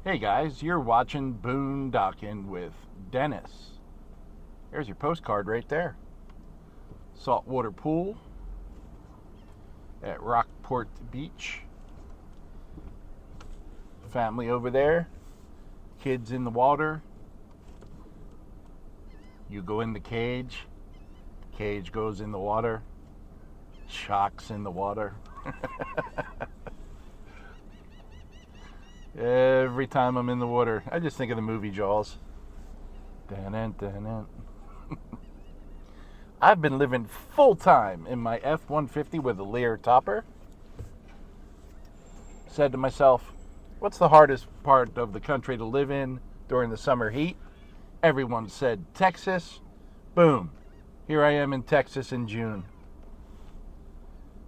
Hey guys, you're watching Boondocking with Dennis. There's your postcard right there. Saltwater pool at Rockport Beach. Family over there. Kids in the water. You go in the cage. Cage goes in the water. Sharks in the water. Every time I'm in the water, I just think of the movie Jaws. Dun-dun-dun-dun. I've been living full time in my F-150 with a Lear topper. Said to myself, what's the hardest part of the country to live in during the summer heat? Everyone said Texas. Boom. Here I am in Texas in June.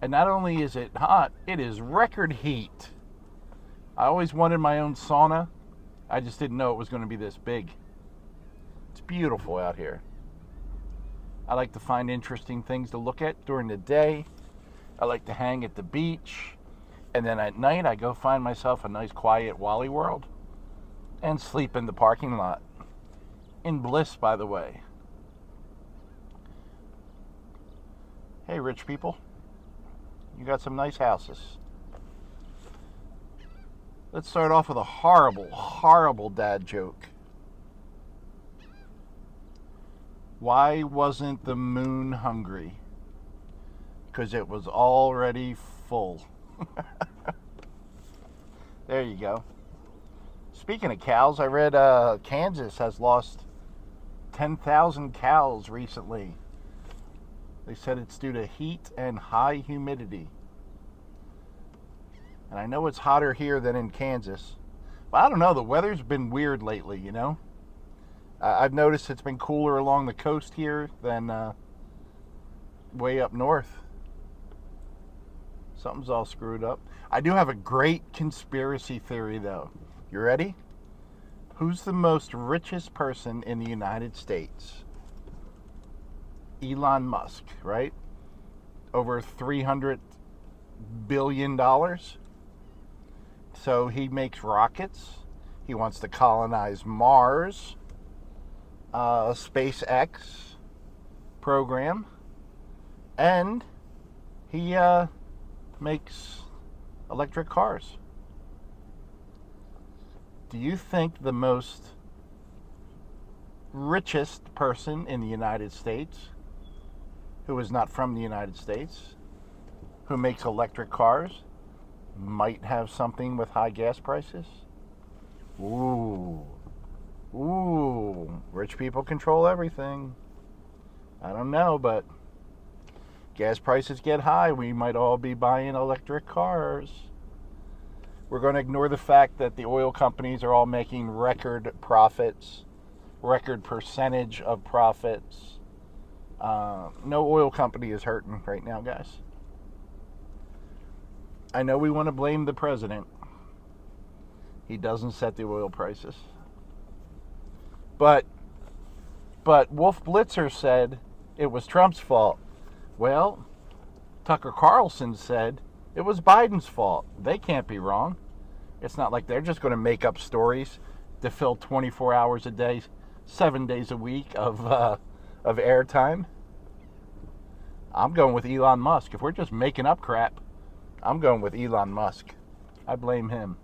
And not only is it hot, it is record heat. I always wanted my own sauna. I just didn't know it was going to be this big. It's beautiful out here. I like to find interesting things to look at during the day. I like to hang at the beach. And then at night, I go find myself a nice quiet Wally World and sleep in the parking lot. In bliss, by the way. Hey, rich people. You got some nice houses. Let's start off with a horrible, horrible dad joke. Why wasn't the moon hungry? Because it was already full. There you go. Speaking of cows, I read Kansas has lost 10,000 cows recently. They said it's due to heat and high humidity. And I know it's hotter here than in Kansas. But I don't know, the weather's been weird lately, you know? I've noticed it's been cooler along the coast here than way up north. Something's all screwed up. I do have a great conspiracy theory, though. You ready? Who's the most richest person in the United States? Elon Musk, right? Over $300 billion. So he makes rockets. He wants to colonize Mars. SpaceX program. And he makes electric cars. Do you think the most richest person in the United States, who is not from the United States, who makes electric cars, might have something with high gas prices? Ooh. Rich people control everything. I don't know, but gas prices get high, we might all be buying electric cars. We're going to ignore the fact that the oil companies are all making record profits, record percentage of profits. No oil company is hurting right now, guys. I know we want to blame the president. He doesn't set the oil prices. But Wolf Blitzer said it was Trump's fault. Well, Tucker Carlson said it was Biden's fault. They can't be wrong. It's not like they're just going to make up stories to fill 24 hours a day, 7 days a week of airtime. I'm going with Elon Musk. If we're just making up crap, I'm going with Elon Musk. I blame him.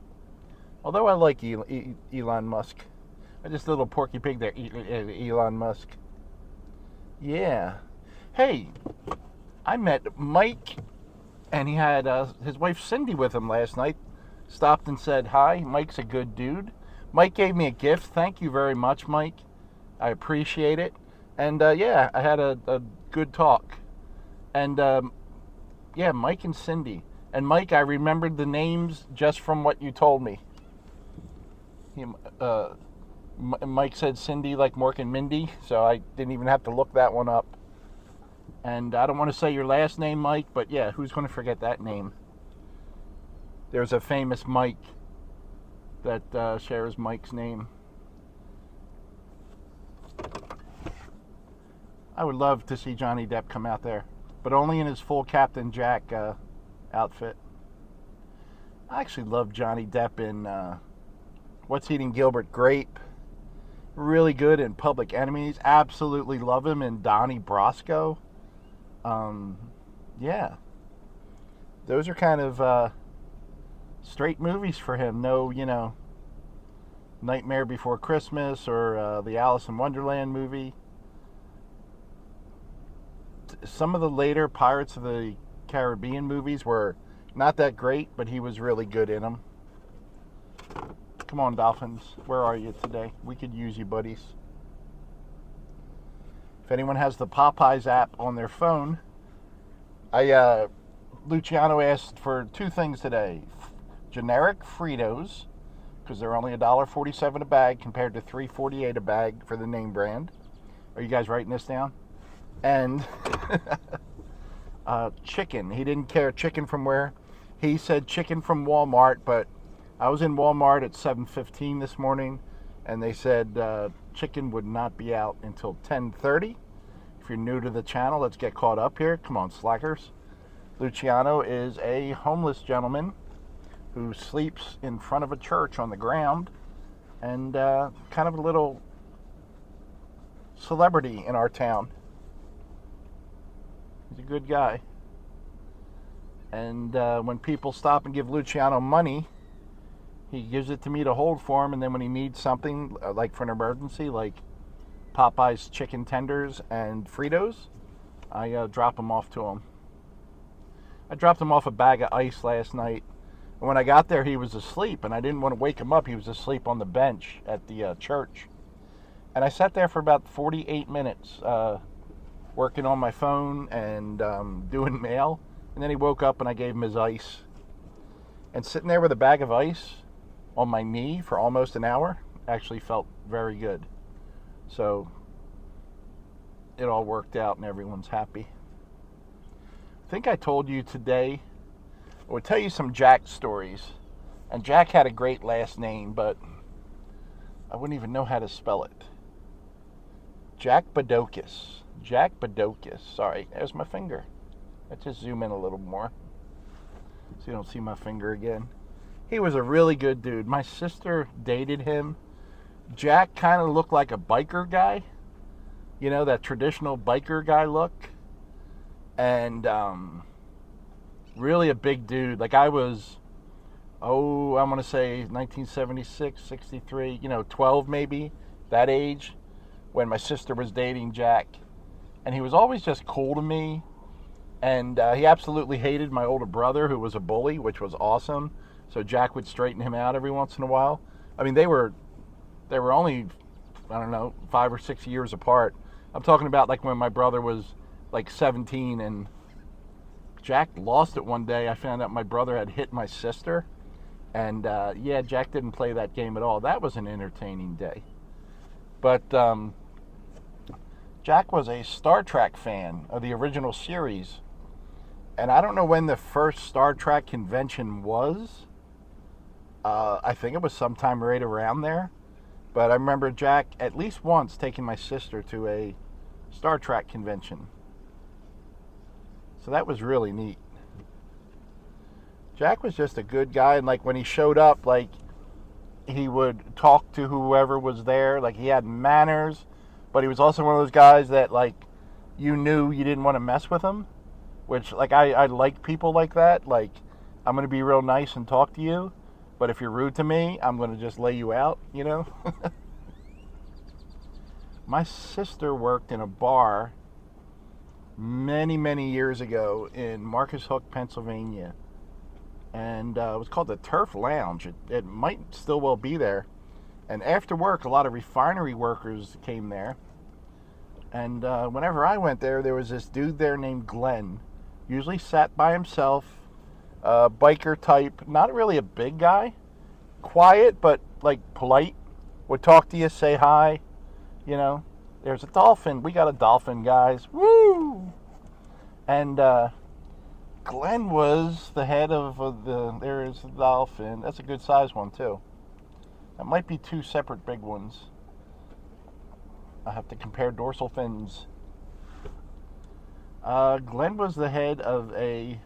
Although I like Elon Musk. I'm just a little porky pig there, Elon Musk. Yeah. Hey, I met Mike, and he had his wife Cindy with him last night. Stopped and said hi. Mike's a good dude. Mike gave me a gift. Thank you very much, Mike. I appreciate it. And yeah, I had a good talk. And yeah, Mike and Cindy. And Mike, I remembered the names just from what you told me. Mike said Cindy like Mork and Mindy, so I didn't even have to look that one up. And I don't want to say your last name, Mike, but yeah, who's going to forget that name? There's a famous Mike that shares Mike's name. I would love to see Johnny Depp come out there, but only in his full Captain Jack outfit. I actually love Johnny Depp in What's Eating Gilbert Grape. Really good in Public Enemies. Absolutely love him in Donnie Brasco. Yeah. Those are kind of straight movies for him. No, Nightmare Before Christmas or the Alice in Wonderland movie. Some of the later Pirates of the Caribbean movies were not that great, but he was really good in them. Come on, Dolphins. Where are you today? We could use you, buddies. If anyone has the Popeyes app on their phone, Luciano asked for two things today. Generic Fritos, because they're only $1.47 a bag compared to $3.48 a bag for the name brand. Are you guys writing this down? And chicken. He didn't care chicken from where. He said chicken from Walmart, but I was in Walmart at 7:15 this morning, and they said chicken would not be out until 10:30. If you're new to the channel, let's get caught up here. Come on, slackers. Luciano is a homeless gentleman who sleeps in front of a church on the ground, and kind of a little celebrity in our town. He's a good guy. And when people stop and give Luciano money, he gives it to me to hold for him, and then when he needs something, like for an emergency, like Popeye's chicken tenders and Fritos, I drop them off to him. I dropped him off a bag of ice last night, and when I got there, he was asleep, and I didn't want to wake him up. He was asleep on the bench at the church. And I sat there for about 48 minutes, working on my phone and doing mail, and then he woke up, and I gave him his ice. And sitting there with a bag of ice on my knee for almost an hour actually felt very good. So it all worked out and everyone's happy. I think I told you today, I would tell you some Jack stories. And Jack had a great last name, but I wouldn't even know how to spell it. Jack Boondocking. Jack Boondocking. Sorry, there's my finger. Let's just zoom in a little more so you don't see my finger again. He was a really good dude. My sister dated him. Jack kind of looked like a biker guy. You know, that traditional biker guy look. And really a big dude. Like I was, I'm going to say 1976, 63, 12 maybe, that age, when my sister was dating Jack. And he was always just cool to me. And he absolutely hated my older brother, who was a bully, which was awesome. So Jack would straighten him out every once in a while. I mean, they were only, 5 or 6 years apart. I'm talking about like when my brother was like 17 and Jack lost it one day. I found out my brother had hit my sister. And Jack didn't play that game at all. That was an entertaining day. But Jack was a Star Trek fan of the original series. And I don't know when the first Star Trek convention was. I think it was sometime right around there. But I remember Jack at least once taking my sister to a Star Trek convention. So that was really neat. Jack was just a good guy, and like when he showed up, like he would talk to whoever was there. Like he had manners, but he was also one of those guys that like you knew you didn't want to mess with him. Which like I like people like that. Like I'm gonna be real nice and talk to you, but if you're rude to me, I'm gonna just lay you out. My sister worked in a bar many, many years ago in Marcus Hook, Pennsylvania. And it was called the Turf Lounge. It might still well be there. And after work, a lot of refinery workers came there. And whenever I went there, there was this dude there named Glen. Usually sat by himself, biker type, not really a big guy. Quiet, but like polite. Would talk to you, say hi. There's a dolphin. We got a dolphin, guys. Woo! And Glen was the head of there is the dolphin. That's a good size one, too. That might be two separate big ones. I have to compare dorsal fins. Glen was the head of a...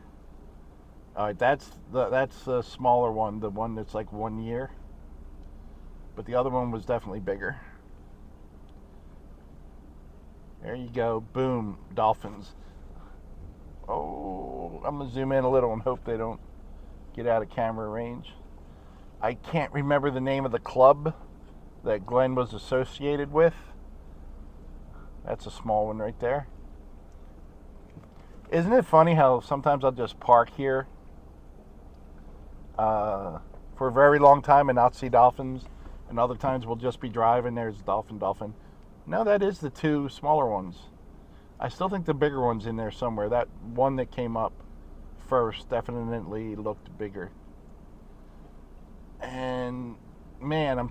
Alright, that's the smaller one. The one that's like 1 year. but the other one was definitely bigger. There you go. Boom. Dolphins. Oh, I'm going to zoom in a little and hope they don't get out of camera range. I can't remember the name of the club that Glen was associated with. That's a small one right there. Isn't it funny how sometimes I'll just park here for a very long time and not see dolphins, and other times we'll just be driving, there's dolphin. No, that is the two smaller ones. I still think the bigger one's in there somewhere. That one that came up first definitely looked bigger. And man,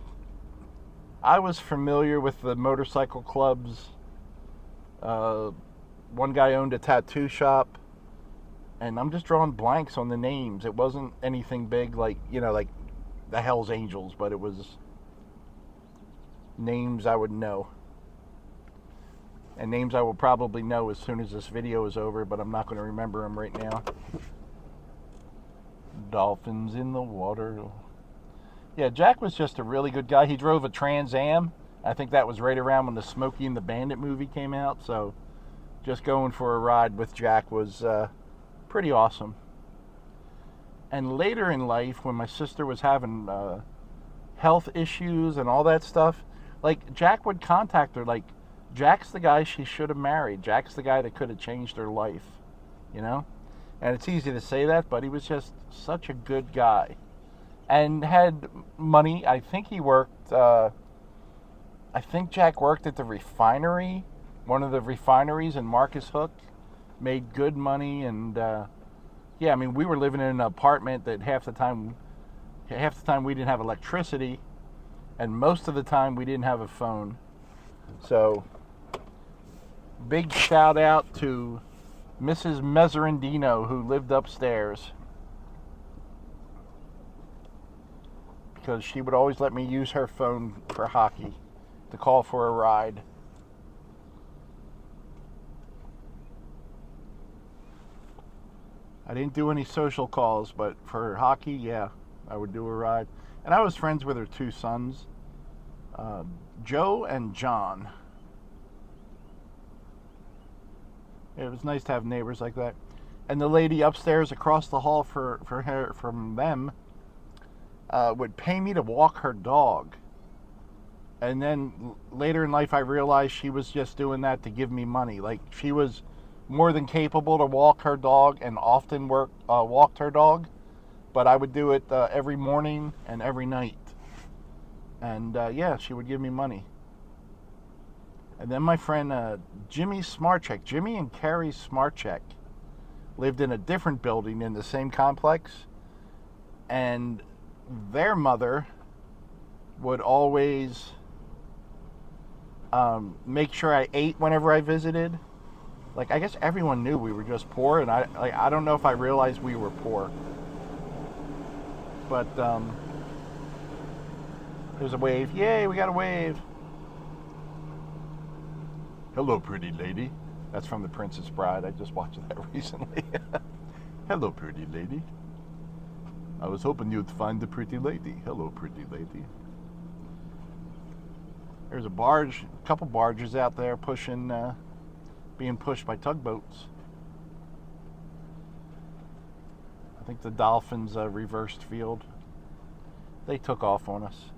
I was familiar with the motorcycle clubs. One guy owned a tattoo shop, and I'm just drawing blanks on the names. It wasn't anything big like the Hells Angels, but it was names I would know. And names I will probably know as soon as this video is over, but I'm not going to remember them right now. Dolphins in the water. Yeah, Jack was just a really good guy. He drove a Trans Am. I think that was right around when the Smokey and the Bandit movie came out. So just going for a ride with Jack was pretty awesome. And later in life, when my sister was having health issues and all that stuff, like Jack would contact her, like, Jack's the guy she should have married. Jack's the guy that could have changed her life, And it's easy to say that, but he was just such a good guy. And had money. I think he worked, I think Jack worked at the refinery, one of the refineries in Marcus Hook. Made good money, and yeah, I mean, we were living in an apartment that half the time we didn't have electricity, and most of the time we didn't have a phone. So big shout out to Mrs. Mezzarandino, who lived upstairs, because she would always let me use her phone for hockey to call for a ride. I didn't do any social calls, but for hockey, yeah, I would do a ride. And I was friends with her two sons, Joe and John. It was nice to have neighbors like that. And the lady upstairs across the hall from them would pay me to walk her dog. And then later in life, I realized she was just doing that to give me money. Like, she was more than capable to walk her dog and often walked her dog. But I would do it every morning and every night. And yeah, she would give me money. And then my friend Jimmy Smartcheck, Jimmy and Carrie Smartcheck, lived in a different building in the same complex. And their mother would always make sure I ate whenever I visited. Like, I guess everyone knew we were just poor, and I don't know if I realized we were poor. But there's a wave. Yay, we got a wave. Hello, pretty lady. That's from The Princess Bride. I just watched that recently. Hello, pretty lady. I was hoping you'd find the pretty lady. Hello, pretty lady. There's a barge, a couple barges out there being pushed by tugboats. I think the Dolphins reversed field. They took off on us.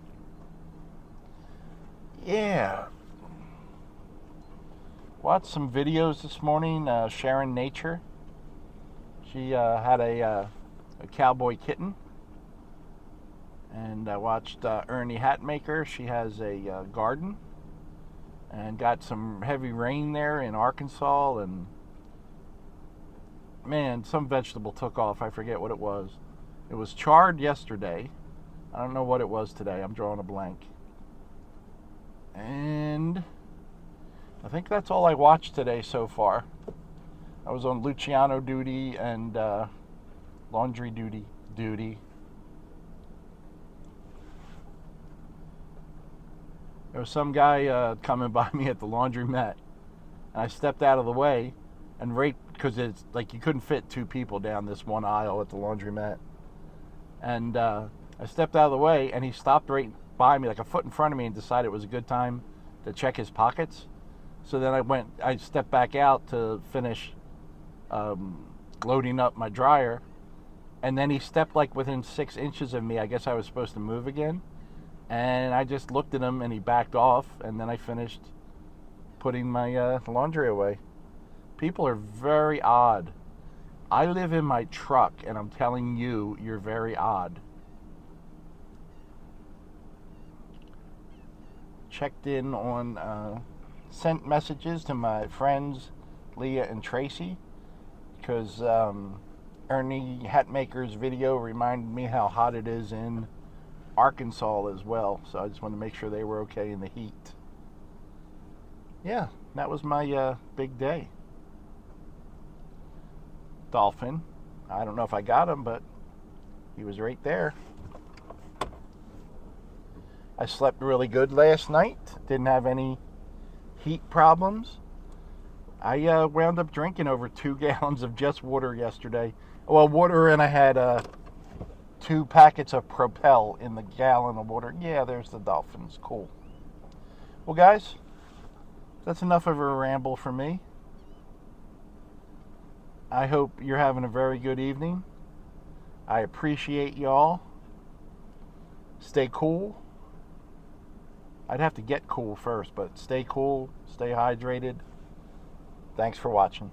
Yeah. Watched some videos this morning, sharing nature. She had a cowboy kitten. And I watched Ernie Hatmaker. She has a garden. And got some heavy rain there in Arkansas. And man, some vegetable took off. I forget what it was. It was chard yesterday. I don't know what it was today. I'm drawing a blank. And I think that's all I watched today so far. I was on Luciano duty and laundry duty. There was some guy coming by me at the laundromat, and I stepped out of the way, and right, because it's like you couldn't fit two people down this one aisle at the laundromat, and I stepped out of the way, and he stopped right by me, like a foot in front of me, and decided it was a good time to check his pockets. So then I stepped back out to finish loading up my dryer, and then he stepped like within 6 inches of me. I guess I was supposed to move again, and I just looked at him, and he backed off, and then I finished putting my laundry away. People are very odd. I live in my truck, and I'm telling you, you're very odd. Checked in on, sent messages to my friends Leah and Tracy, because Ernie Hatmaker's video reminded me how hot it is in Arkansas as well. So I just wanted to make sure they were okay in the heat. Yeah, that was my big day. Dolphin. I don't know if I got him, but he was right there. I slept really good last night. Didn't have any heat problems. I wound up drinking over 2 gallons of just water yesterday. Well, water, and I had 2 packets of Propel in the gallon of water. Yeah, there's the dolphins. Cool. Well, guys, that's enough of a ramble for me. I hope you're having a very good evening. I appreciate y'all. Stay cool. I'd have to get cool first, but stay cool, stay hydrated. Thanks for watching.